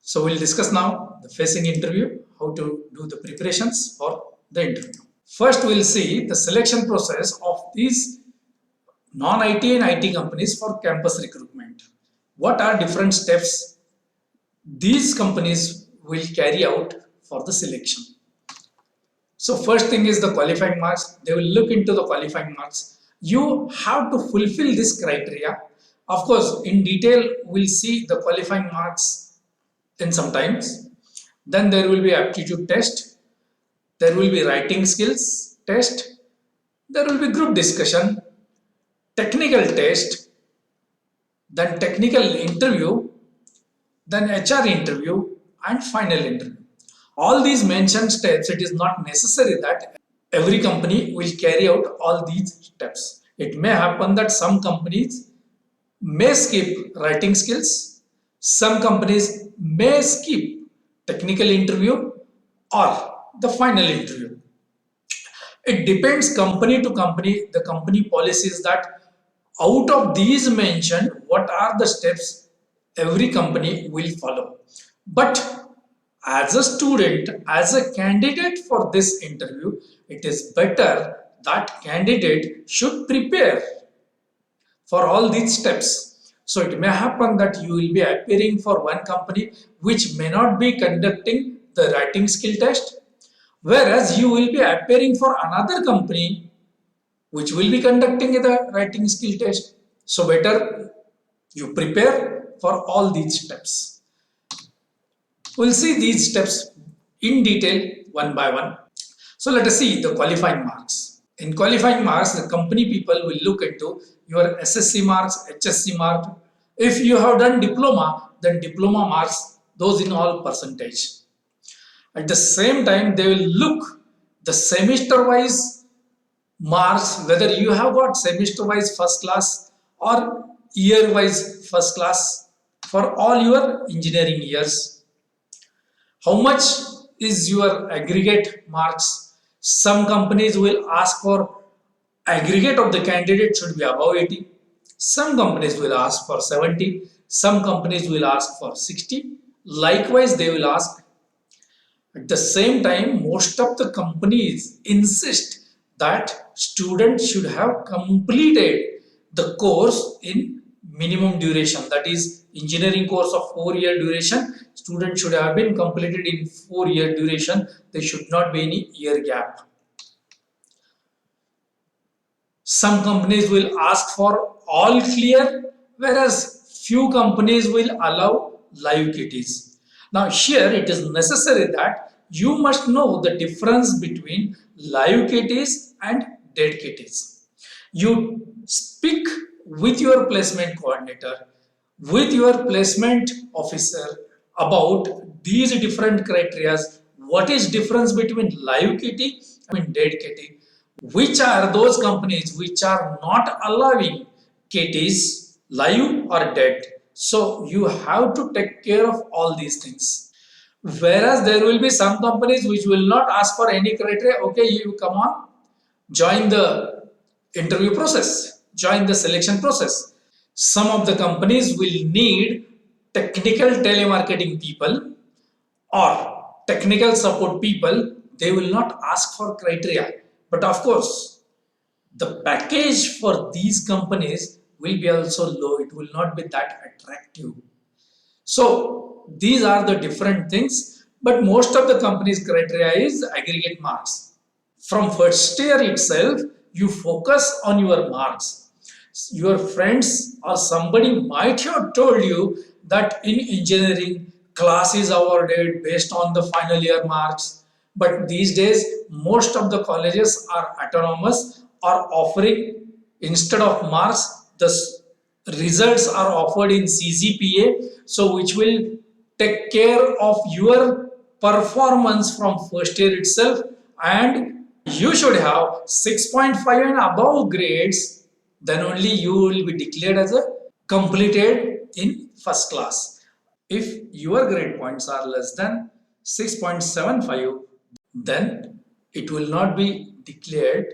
So we'll discuss now the facing interview, how to do the preparations for the interview. First, we'll see the selection process of these non-IT and IT companies for campus recruitment. What are different steps these companies will carry out for the selection? So first thing is the qualifying marks. They will look into the qualifying marks. You have to fulfill this criteria. Of course, in detail, we'll see the qualifying marks in some times. Then there will be aptitude test. There will be writing skills test. There will be group discussion, technical test, then technical interview, then HR interview, and final interview. All these mentioned steps, it is not necessary that every company will carry out all these steps. It may happen that some companies may skip writing skills, some companies may skip technical interview or the final interview. It depends company to company, the company policies that out of these mentioned, what are the steps every company will follow. But as a student, as a candidate for this interview, it is better that candidate should prepare for all these steps. So it may happen that you will be appearing for one company which may not be conducting the writing skill test, whereas you will be appearing for another company which will be conducting the writing skill test. So better you prepare for all these steps. We'll see these steps in detail one by one. So let us see the qualifying marks. In qualifying marks, the company people will look into your SSC marks, HSC mark. If you have done diploma, then diploma marks, those in all percentage. At the same time, they will look the semester-wise marks, whether you have got semester-wise first class or year-wise first class for all your engineering years. How much is your aggregate marks? Some companies will ask for aggregate of the candidate should be above 80. Some companies will ask for 70. Some companies will ask for 60. Likewise, they will ask. At the same time, most of the companies insist that students should have completed the course in minimum duration. That is, engineering course of 4-year duration, students should have been completed in 4-year duration. There should not be any year gap. Some companies will ask for all clear, whereas few companies will allow live KTs. Now here it is necessary that you must know the difference between live KTs and dead KTs. You speak with your placement coordinator, with your placement officer about these different criteria. What is difference between live KT and dead KT? Which are those companies which are not allowing KTs live or dead? So you have to take care of all these things. Whereas there will be some companies which will not ask for any criteria. Okay, you come on, join the interview process, join the selection process. Some of the companies will need technical telemarketing people or technical support people. They will not ask for criteria. But of course, the package for these companies will be also low. It will not be that attractive. So these are the different things. But most of the companies' criteria is aggregate marks. From first year itself, you focus on your marks. Your friends or somebody might have told you that in engineering, class is awarded based on the final year marks. But these days, most of the colleges are autonomous, are offering, instead of marks, the results are offered in CGPA, so which will take care of your performance from first year itself, and you should have 6.5 and above grades, then only you will be declared as a completed in first class. If your grade points are less than 6.75, then it will not be declared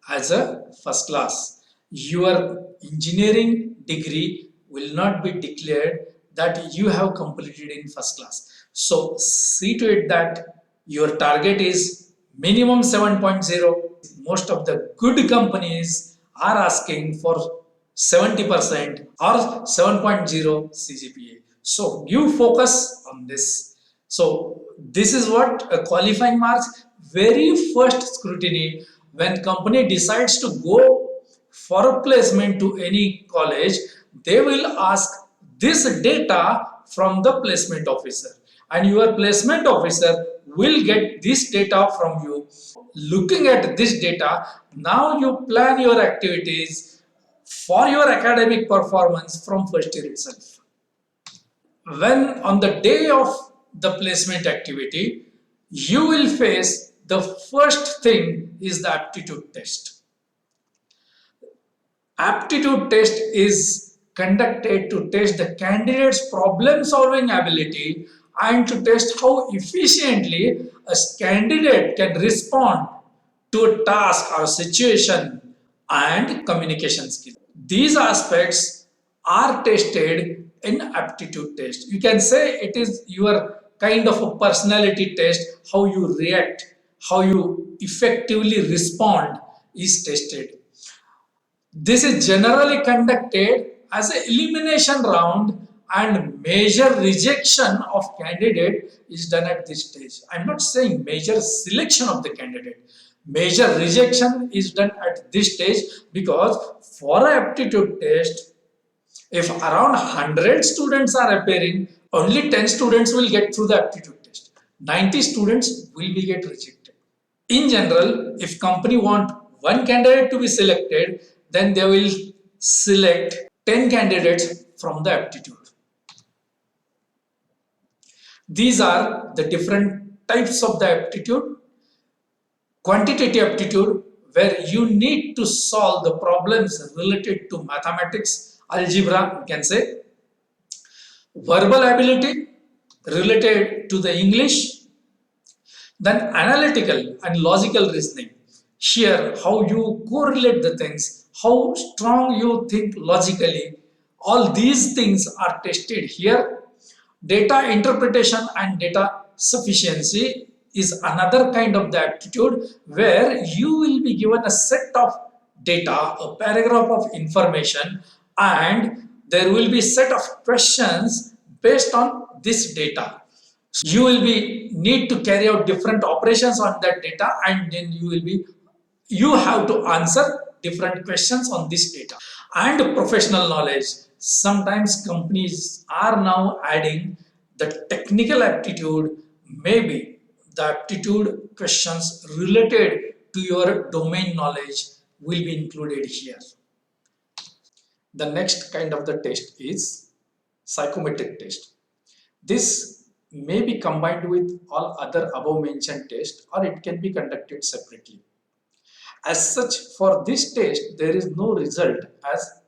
as a first class. Your engineering degree will not be declared that you have completed in first class. So see to it that your target is minimum 7.0. Most of the good companies are asking for 70% or 7.0 CGPA. So you focus on this. So this is what a qualifying marks. Very first scrutiny when company decides to go for a placement to any college, they will ask this data from the placement officer, and your placement officer will get this data from you. Looking at this data, now you plan your activities for your academic performance from first year itself. When on the day of the placement activity, you will face the first thing is the aptitude test. Aptitude test is conducted to test the candidate's problem solving ability and to test how efficiently a candidate can respond to a task or situation and communication skills. These aspects are tested in aptitude test. You can say it is your kind of a personality test, how you react, how you effectively respond is tested. This is generally conducted as an elimination round, and major rejection of candidate is done at this stage. I am not saying major selection of the candidate. Major rejection is done at this stage because for an aptitude test, if around 100 students are appearing, only 10 students will get through the aptitude test. 90 students will be get rejected. In general, if company want one candidate to be selected, then they will select 10 candidates from the aptitude. These are the different types of the aptitude. Quantitative aptitude, where you need to solve the problems related to mathematics, algebra, you can say. Verbal ability related to the English. Then analytical and logical reasoning. Here, how you correlate the things, how strong you think logically, all these things are tested here. Data interpretation and data sufficiency is another kind of the aptitude where you will be given a set of data, a paragraph of information, and there will be set of questions based on this data. You will be need to carry out different operations on that data, and then you have to answer different questions on this data. And professional knowledge, sometimes companies are now adding the technical aptitude, maybe the aptitude questions related to your domain knowledge will be included here. The next kind of the test is psychometric test. This may be combined with all other above mentioned tests, or it can be conducted separately. As such, for this test, there is no result as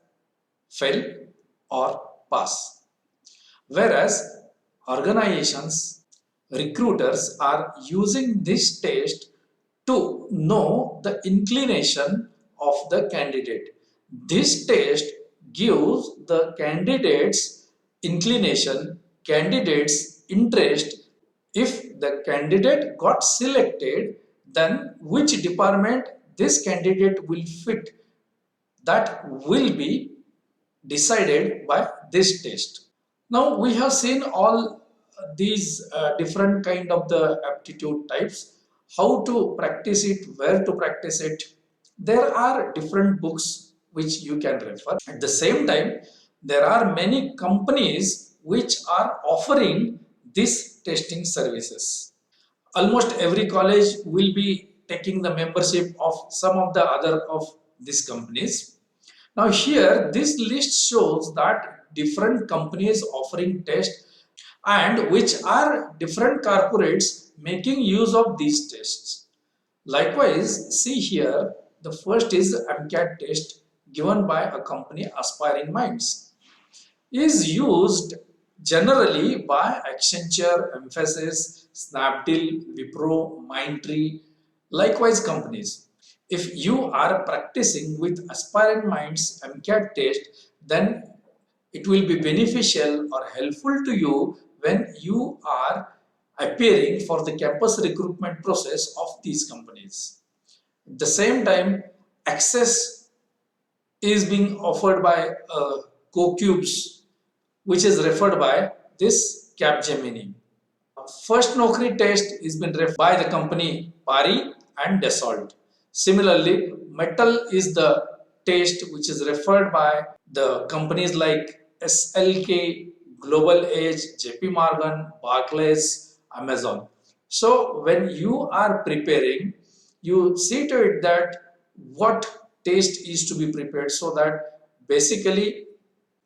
fail or pass. Whereas organizations, recruiters are using this test to know the inclination of the candidate. This test gives the candidate's inclination, candidate's interest. If the candidate got selected, then which department this candidate will fit, that will be decided by this test. Now we have seen all these different kind of the aptitude types, how to practice it, where to practice it. There are different books which you can refer. At the same time, there are many companies which are offering these testing services. Almost every college will be taking the membership of some of the other of these companies. Now here this list shows that different companies offering tests and which are different corporates making use of these tests. Likewise, see here, the first is the MCAT test given by a company, Aspiring Minds, is used generally by Accenture, Emphasis, Snapdeal, Wipro, Mindtree, likewise companies. If you are practicing with Aspiring Minds MCAT test, then it will be beneficial or helpful to you when you are appearing for the campus recruitment process of these companies. At the same time, access is being offered by CoCubes, which is referred by this Capgemini. First Naukri test is been referred by the company Pari and Dassault. Similarly, Metal is the test which is referred by the companies like SLK, Global Edge, JP Morgan, Barclays, Amazon. So when you are preparing, you see to it that what test is to be prepared, so that basically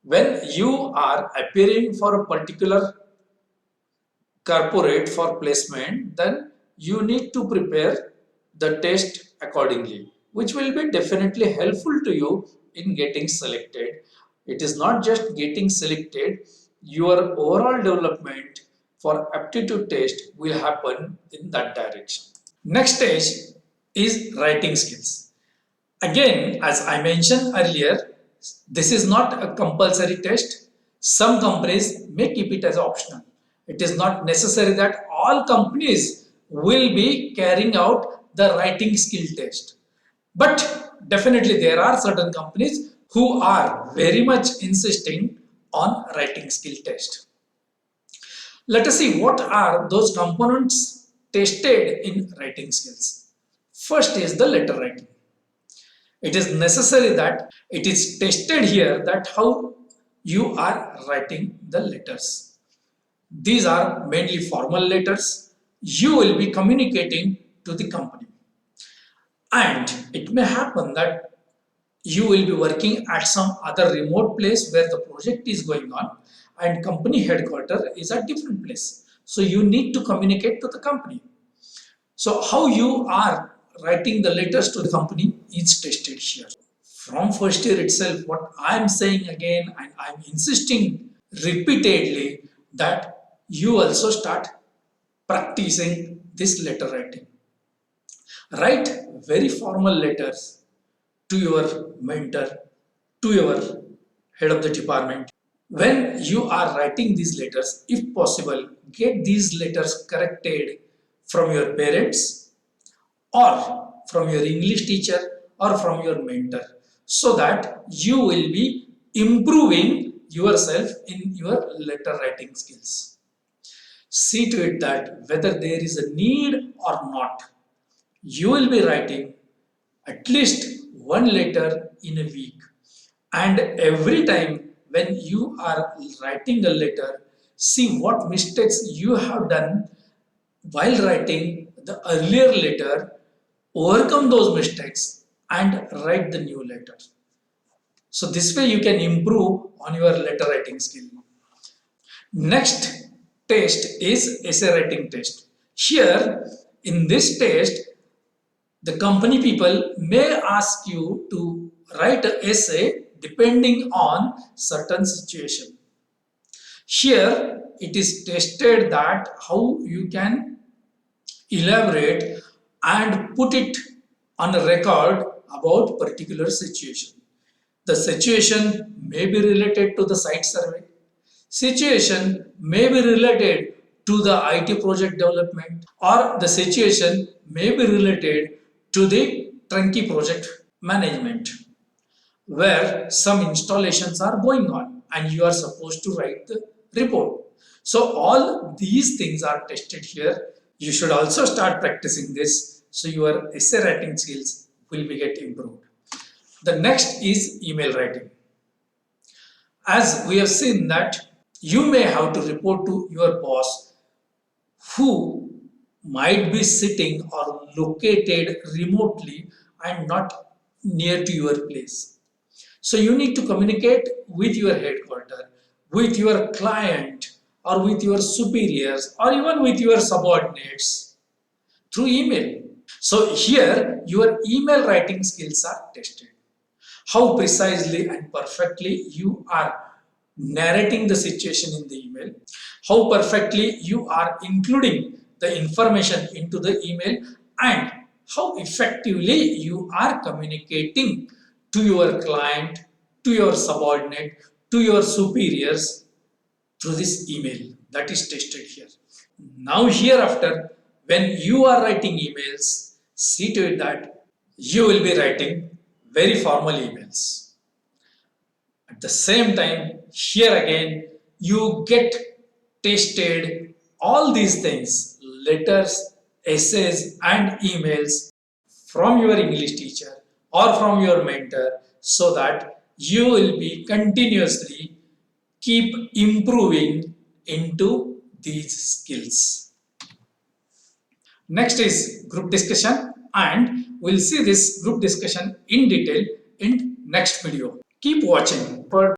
when you are appearing for a particular corporate for placement, then you need to prepare the test accordingly, which will be definitely helpful to you in getting selected. It is not just getting selected, your overall development for aptitude test will happen in that direction. Next stage is writing skills. Again, as I mentioned earlier, this is not a compulsory test. Some companies may keep it as optional. It is not necessary that all companies will be carrying out the writing skill test. But definitely there are certain companies who are very much insisting on writing skill test. Let us see what are those components tested in writing skills. First is the letter writing. It is necessary that it is tested here that how you are writing the letters. These are mainly formal letters. You will be communicating to the company. And it may happen that you will be working at some other remote place where the project is going on and company headquarters is a different place. So you need to communicate to the company. So how you are writing the letters to the company is tested here. From first year itself, what I am saying again and I am insisting repeatedly that you also start practicing this letter writing. Write very formal letters to your mentor, to your head of the department. When you are writing these letters, if possible, get these letters corrected from your parents or from your English teacher or from your mentor, so that you will be improving yourself in your letter writing skills. See to it that whether there is a need or not, you will be writing at least one letter in a week. And every time when you are writing a letter, see what mistakes you have done while writing the earlier letter, overcome those mistakes and write the new letter. So this way you can improve on your letter writing skill. Next test is essay writing test. Here in this test, the company people may ask you to write an essay depending on certain situation. Here it is tested that how you can elaborate and put it on a record about particular situation. The situation may be related to the site survey. Situation may be related to the IT project development, or the situation may be related to the turnkey project management, where some installations are going on and you are supposed to write the report. So all these things are tested here. You should also start practicing this so your essay writing skills will be get improved. The next is email writing. As we have seen that you may have to report to your boss who might be sitting or located remotely and not near to your place. So you need to communicate with your headquarters, with your client, or with your superiors, or even with your subordinates through email. So here your email writing skills are tested. How precisely and perfectly you are narrating the situation in the email, how perfectly you are including the information into the email, and how effectively you are communicating to your client, to your subordinate, to your superiors through this email that is tested here. Now hereafter, when you are writing emails, see to it that you will be writing very formal emails. At the same time, here again, you get tested all these things, letters, essays, and emails from your English teacher or from your mentor, so that you will be continuously keep improving into these skills. Next is group discussion, and we'll see this group discussion in detail in next video. Keep watching for